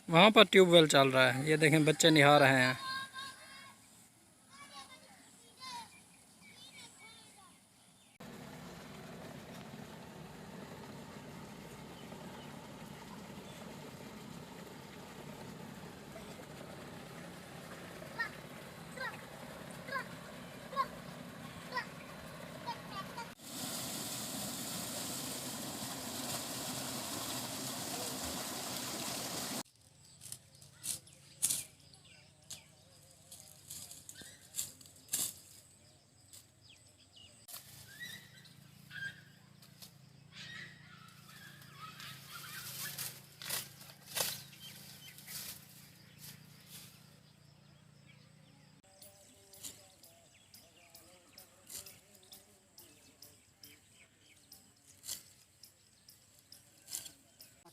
वहाँ पर ट्यूबवेल चल रहा है, ये देखें बच्चे नहा रहे हैं।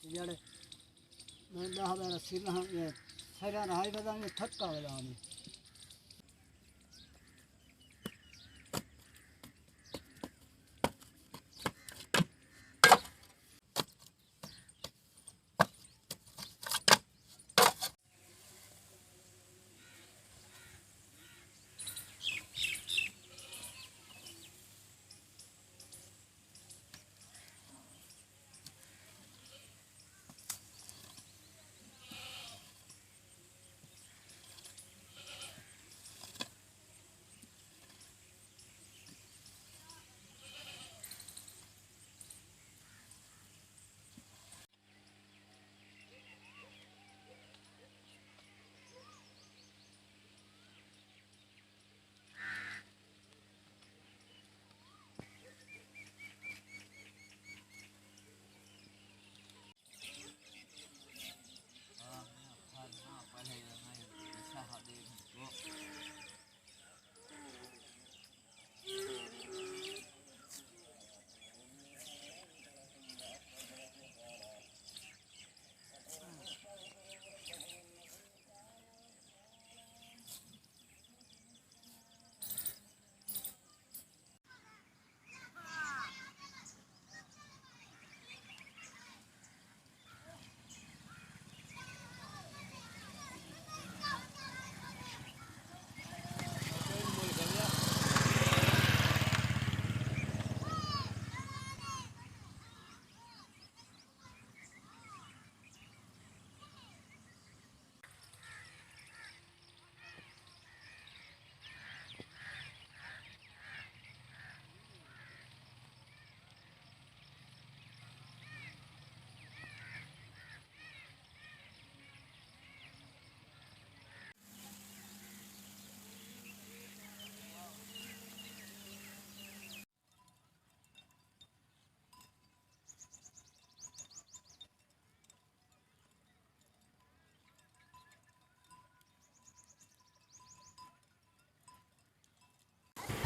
जड़े मैं दाह बार सिला ये सरा रहाई बदाम ठक्का बदाम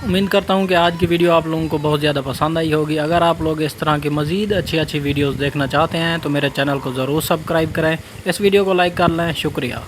उम्मीद करता हूँ कि आज की वीडियो आप लोगों को बहुत ज़्यादा पसंद आई होगी। अगर आप लोग इस तरह की मज़ीद अच्छी वीडियोस देखना चाहते हैं तो मेरे चैनल को ज़रूर सब्सक्राइब करें। इस वीडियो को लाइक कर लें। शुक्रिया।